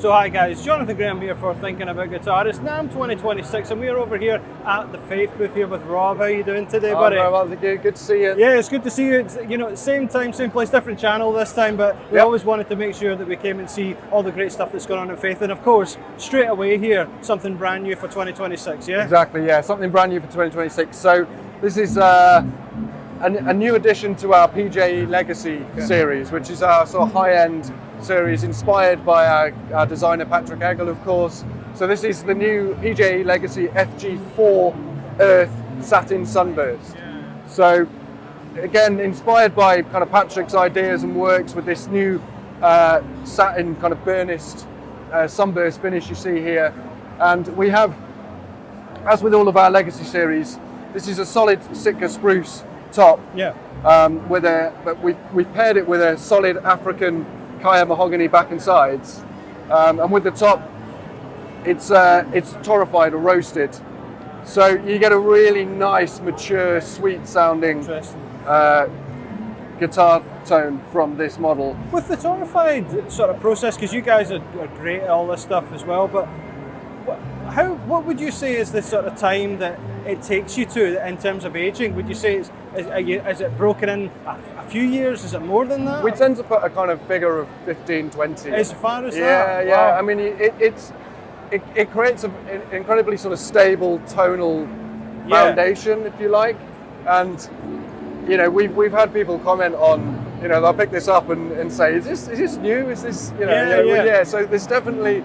So hi guys, Jonathan Graham here for Thinking About Guitar. It's Namm 2026 and we're over here at the Faith booth here with Rob. How are you doing today, buddy? Very well, good to see you. Yeah, it's good to see you. It's, you know, same time, same place, different channel this time, but we always wanted to make sure that we came and see all the great stuff that's going on at Faith. And of course, straight away here, something brand new for 2026, yeah? Exactly, yeah, something brand new for 2026. So this is a new addition to our PJE Legacy series, which is our sort of high-end series inspired by our designer Patrick Eggle, of course. So this is the new PJE Legacy FG4 Earth Satin Sunburst. So again, inspired by kind of Patrick's ideas and works with this new satin kind of burnished sunburst finish you see here. And we have, as with all of our Legacy series, this is a solid Sitka spruce top. Yeah. But we've paired it with a solid African Khaya mahogany back and sides, and with the top, it's torrefied or roasted, so you get a really nice, mature, sweet-sounding guitar tone from this model. With the torrefied sort of process, because you guys are great at all this stuff as well, but what would you say is the sort of time that it takes you to in terms of aging? Would you say is it broken in a few years? Is it more than that? We tend to put a kind of figure of 15, 20. As far as that? Yeah. Wow. I mean, it creates an incredibly sort of stable tonal foundation, if you like. And you know, we've had people comment on, you know, they'll pick this up and say, is this new? Is this, you know? Yeah. So there's definitely.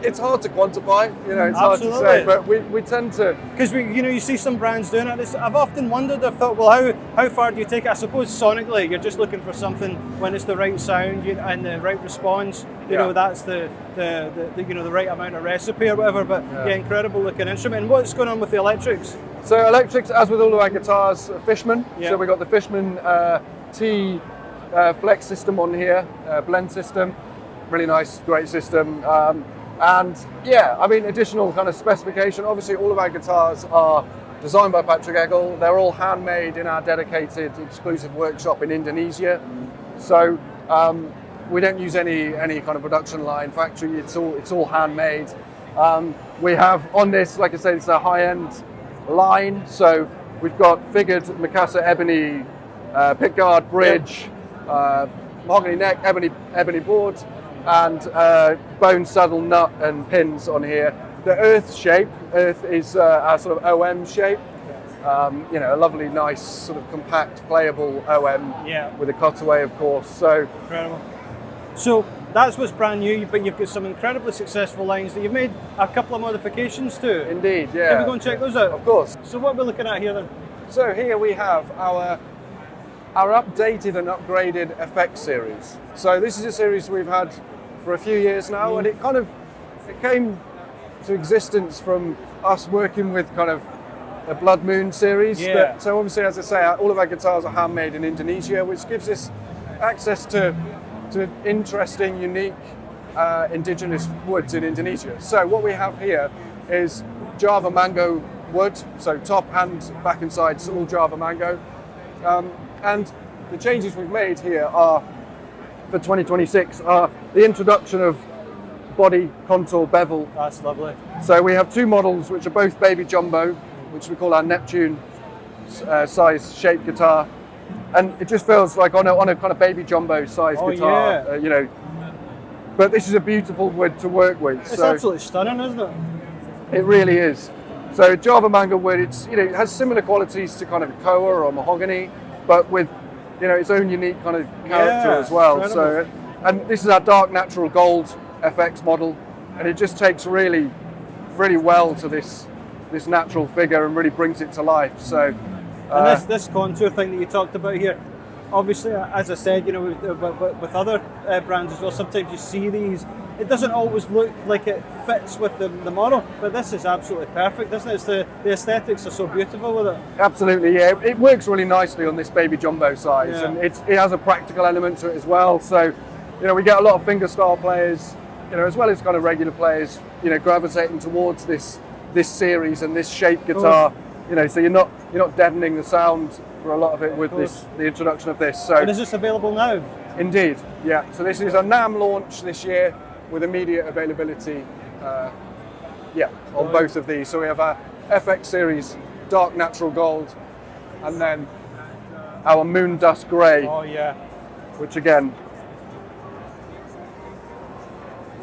It's hard to quantify, you know, it's Absolutely. hard to say, but we tend to... Because, you know, you see some brands doing it. I've often wondered, I've thought, well, how far do you take it? I suppose sonically, you're just looking for something when it's the right sound and the right response, you know, that's the you know, the right amount of recipe or whatever, but incredible looking instrument. And what's going on with the electrics? So electrics, as with all of our guitars, Fishman. So we've got the Fishman T flex system on here, blend system. Really nice, great system. And yeah, I mean, additional kind of specification. Obviously, all of our guitars are designed by Patrick Eggle. They're all handmade in our dedicated exclusive workshop in Indonesia. So we don't use any kind of production line factory. It's all handmade. We have on this, like I said, it's a high-end line. So we've got figured Macassar ebony pickguard bridge, mahogany neck, ebony board, and bone saddle nut and pins on here. The Earth shape, Earth is our sort of OM shape. You know, a lovely, nice, sort of compact, playable OM with a cutaway, of course. So incredible. So that's what's brand new, but you've got some incredibly successful lines that you've made a couple of modifications to. Indeed, yeah. Can we go and check those out? Of course. So what are we looking at here then? So here we have our updated and upgraded effects series. So this is a series we've had for a few years now, and it came to existence from us working with kind of a Blood Moon series. So obviously, as I say, all of our guitars are handmade in Indonesia, which gives us access to interesting, unique indigenous woods in Indonesia. So what we have here is Java mango wood, so top and back and sides all Java mango. And the changes we've made here are, for 2026, are the introduction of body contour bevel. That's lovely. So we have two models which are both baby jumbo, which we call our Neptune size shaped guitar. And it just feels like on a kind of baby jumbo size guitar, you know. But this is a beautiful wood to work with. It's absolutely stunning, isn't it? It really is. So Java mango wood, it has similar qualities to kind of Koa or mahogany, but with, you know, its own unique kind of character as well. Incredible. So, and this is our dark natural gold FX model, and it just takes really, really well to this natural figure and really brings it to life. So, and this contour thing that you talked about here, obviously, as I said, you know, with other brands as well, sometimes you see these. It doesn't always look like it fits with the model, but this is absolutely perfect, isn't it? The aesthetics are so beautiful with it. Absolutely, yeah. It works really nicely on this baby jumbo size, and it has a practical element to it as well. So, you know, we get a lot of fingerstyle players, you know, as well as kind of regular players, you know, gravitating towards this series and this shaped guitar. You know, so you're not deadening the sound for a lot of it with the introduction of this. So, and is this available now? Indeed, yeah. So this is a Namm launch this year. with immediate availability. On both of these. So we have our FX series dark natural gold, and then our moon dust grey. Oh yeah. Which again,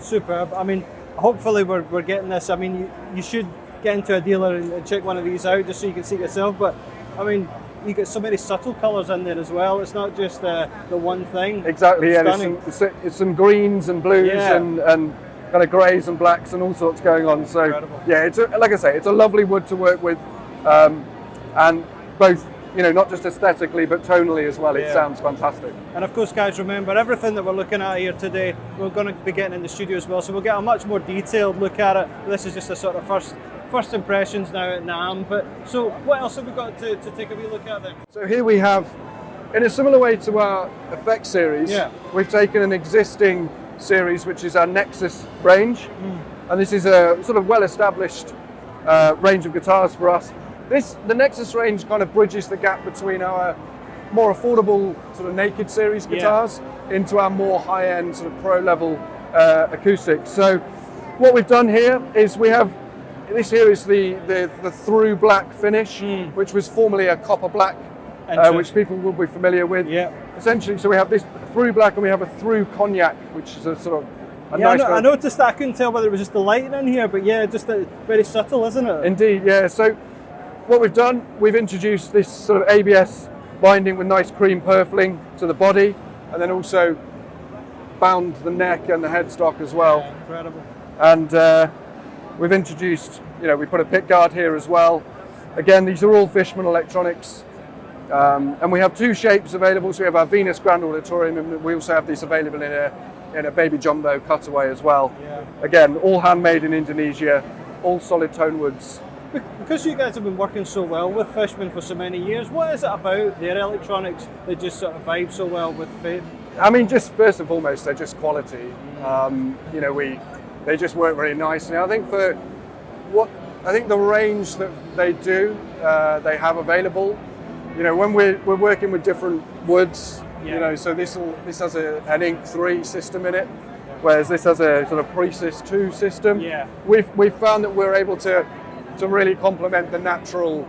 superb. I mean, hopefully we're getting this. I mean, you should get into a dealer and check one of these out just so you can see it yourself. But I mean, you get so many subtle colours in there as well. It's not just the one thing. Exactly. It's yeah. It's some greens and blues and kind of greys and blacks and all sorts going on. So incredible. Yeah, it's like I say, it's a lovely wood to work with, and both, you know, not just aesthetically but tonally as well. It sounds fantastic. And of course, guys, remember everything that we're looking at here today, we're going to be getting in the studio as well, so we'll get a much more detailed look at it. This is just a sort of first impressions now at Namm. But so what else have we got to take a wee look at then? So here we have, in a similar way to our Effect series, we've taken an existing series which is our Nexus range, and this is a sort of well-established range of guitars for us. The Nexus range kind of bridges the gap between our more affordable sort of naked series guitars into our more high-end sort of pro-level acoustics. So what we've done here is we have, this here is the through black finish, which was formerly a copper black, which people will be familiar with. Yeah. Essentially, so we have this through black and we have a through cognac, which is a sort of a nice. I noticed that. I couldn't tell whether it was just the lighting in here, but yeah, just very subtle, isn't it? Indeed, yeah. So what we've done, we've introduced this sort of ABS binding with nice cream purfling to the body, and then also bound the neck and the headstock as well. Yeah, incredible. And we've introduced, you know, we put a pickguard here as well. Again, these are all Fishman electronics. And we have two shapes available. So we have our Venus Grand Auditorium, and we also have this available in a baby jumbo cutaway as well. Yeah. Again, all handmade in Indonesia, all solid tonewoods. Because you guys have been working so well with Fishman for so many years, what is it about their electronics that just sort of vibe so well with Fade? I mean, just first and foremost, they're just quality. You know, they just work really nicely. I think the range that they do, they have available. You know, when we're working with different woods, you know, so this has an Ink 3 system in it, whereas this has a sort of Presys 2 system. Yeah. We've found that we're able to really complement the natural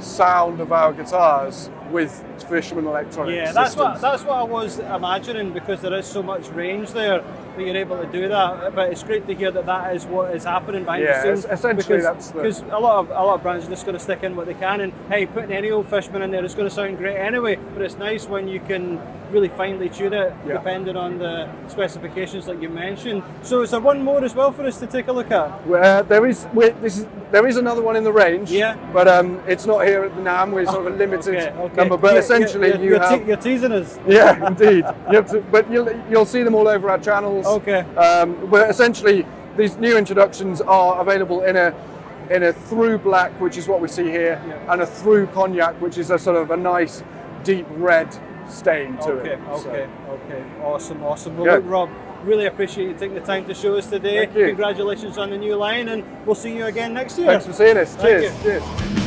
sound of our guitars with Fishman electronics. Yeah, that's what I was imagining, because there is so much range there that you're able to do that. But it's great to hear that is what is happening behind the scenes. Essentially, because a lot of brands are just going to stick in what they can, and hey, putting any old Fishman in there is going to sound great anyway. But it's nice when you can really finely tune it depending on the specifications like you mentioned. So is there one more as well for us to take a look at? There is another one in the range, but it's not here at the Namm. We're sort of a limited number, but essentially you're teasing us. Yeah, indeed. But you'll see them all over our channels. Okay. But essentially, these new introductions are available in a through black, which is what we see here, and a through cognac, which is a sort of a nice deep red stain to it. Okay. Awesome. Well, look, Rob, really appreciate you taking the time to show us today. Thank you. Congratulations on the new line, and we'll see you again next year. Thanks for seeing us. Cheers.